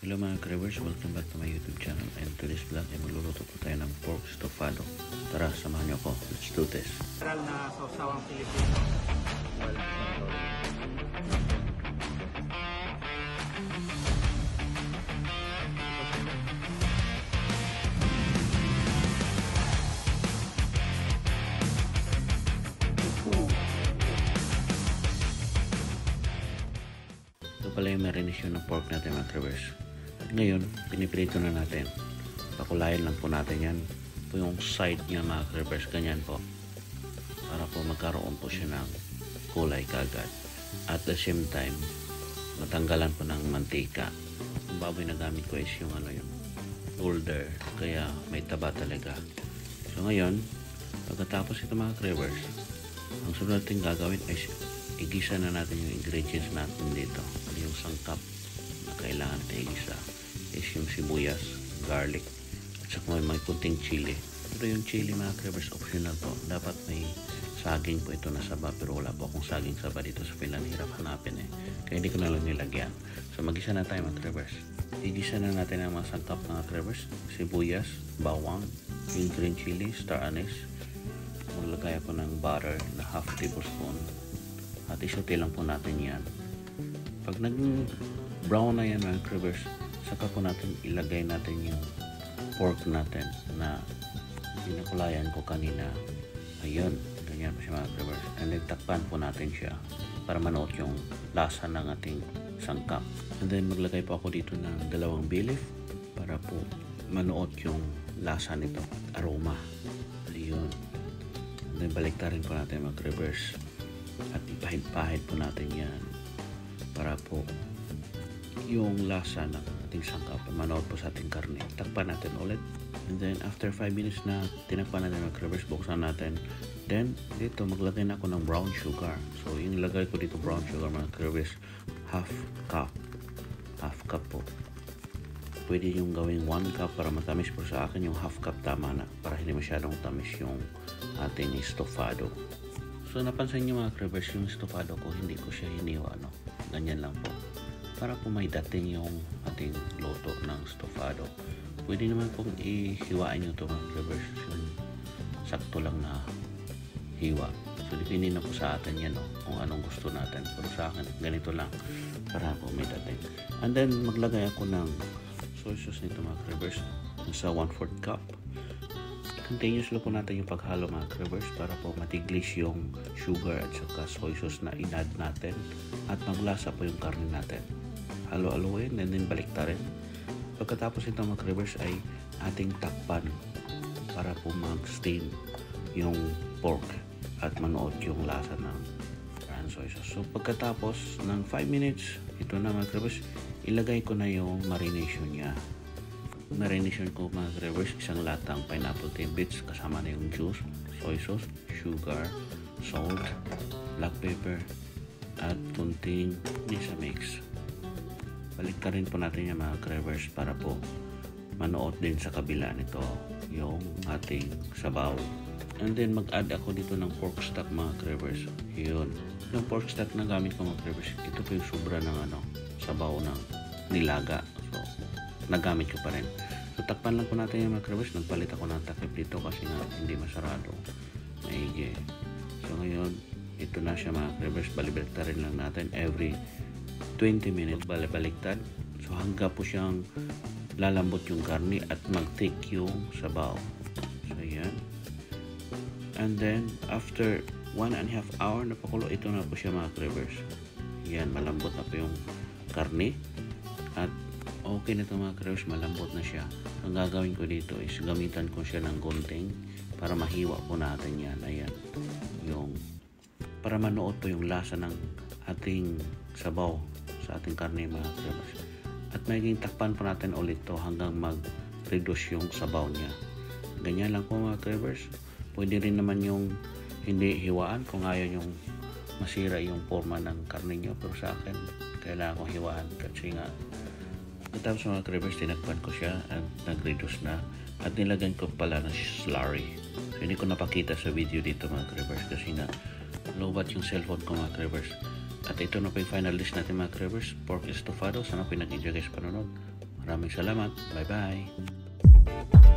Hello mga Cravers, welcome back to my YouTube channel, and today's vlog ay magluluto po tayo ng pork estofado. Tara, samahan niyo ako. Let's do this. General na sausawang Pilipino. Ito pala yung marination ng pork natin mga Cravers. At ngayon, piniprito na natin. Pakulayan lang po natin yan. Po yung side niya mga Cravers, ganyan po. Para po magkaroon po siya ng kulay kagad. At the same time, matanggalan po ng mantika. Ang baboy na gamit ko is yung yung shoulder, kaya may taba talaga. So ngayon, pagkatapos ito mga Cravers, ang sunod natin gagawin ay igisa na natin yung ingredients natin dito. Yung sangkap na kailangan natin igisa is yung sibuyas, garlic, at saka may kunting chili. Pero yung chili mga Cravers, optional po. Dapat may saging po ito na saba, pero wala po akong saging saba dito sa Finland. Hirap hanapin kaya hindi ko na lang nilagyan. So magisa na tayo mga Cravers. Igisa na natin ang mga sangkap mga Cravers: sibuyas, bawang, yung green chili, star anise. Maglagay ako ng butter na half tablespoon at isote lang po natin yan. Pag nag-brown na yan mga Cravers, saka po natin ilagay natin yung pork natin na pinakulayan ko kanina. Ayun, ganyan po siya mga Cravers. And then takpan po natin siya para manuot yung lasa ng ating sangkap. And then maglagay po ako dito ng 2 bay leaf para po manuot yung lasa nito, aroma. Ayun. And then baliktarin po natin mga Cravers. At ipahid-pahid po natin yan para po yung lasa ng ating sangkap manood po sa ating karne. Takpan natin ulit, and then after 5 minutes na tinakpan natin mga Cravers, buksan natin. Then dito maglagay na ako ng brown sugar. So yung ilagay ko dito brown sugar mga Cravers, half cup po. Pwede yung gawing 1 cup para matamis, po sa akin yung half cup tama na para hindi masyadong tamis yung ating estofado. So napansin nyo mga Cravers, yung estofado ko hindi ko siya hiniwa, ganyan lang po para po may dating yung ating luto ng estofado. Pwede naman pong ihiwain nyo ito mga Cravers, yung sakto lang na hiwa. So depende na po sa atin yan, kung anong gusto natin. Pero sa akin ganito lang para po may dating. And then maglagay ako ng soy sauce nito mga Cravers, sa 1/4 cup. Continuous lang po natin yung paghalo mga Cravers para po matiglis yung sugar at saka soy sauce na inad natin at maglasa po yung karne natin. Halo-haloin and then baliktarin. Pagkatapos ito mga Cravers ay ating takpan para po mag-steam yung pork at manuot yung lasa ng soy sauce. So pagkatapos ng 5 minutes, ito na mga Cravers, ilagay ko na yung marination niya. Marination ko mga Cravers, isang latang pineapple tidbits kasama na yung juice, soy sauce, sugar, salt, black pepper, at kunting nisa mix. Baliktarin po natin yung mga Cravers para po manuot din sa kabila nito yung ating sabaw. And then mag-add ako dito ng pork stock mga Cravers. Yun, yung pork stock na gamit ko mga Cravers, ito po yung sobra ng sabaw ng nilaga. So nagamit ko pa rin. So takpan lang po natin yung mga Cravers. Nagpalit ako ng takip dito kasi nga hindi masarado, maigi. So ngayon ito na siya mga Cravers. Balibaliktad lang natin every 20 minutes, balibaliktad. So hanggang po siyang lalambot yung karne at mag-thick yung sabaw. So yan. And then after 1.5 hour na pakulo, ito na po siya mga Cravers. Yan, malambot na po yung karne at okay na ito mga Cravers, malambot na siya. Ang gagawin ko dito is gamitan ko siya ng gunting para mahiwa po natin yan. Ayan, yung para manuot po yung lasa ng ating sabaw sa ating karne mga Cravers. At magiging takpan po natin ulit to hanggang mag-reduce yung sabaw niya. Ganyan lang po mga Cravers. Pwede rin naman yung hindi hiwaan kung ayaw yung masira yung forma ng karne nyo. Pero sa akin, kailangan kong hiwaan kasi nga tapos mga Cravers, tinakpan ko siya at nag-reduce na at nilagyan ko pala ng slurry. So hindi ko napakita sa video dito mga Cravers kasi nga lobat yung cellphone ko mga Cravers. At ito na po yung final dish natin mga Cravers, pork estofado. Sana po nag-enjoy guys panonood. Maraming salamat. Bye-bye.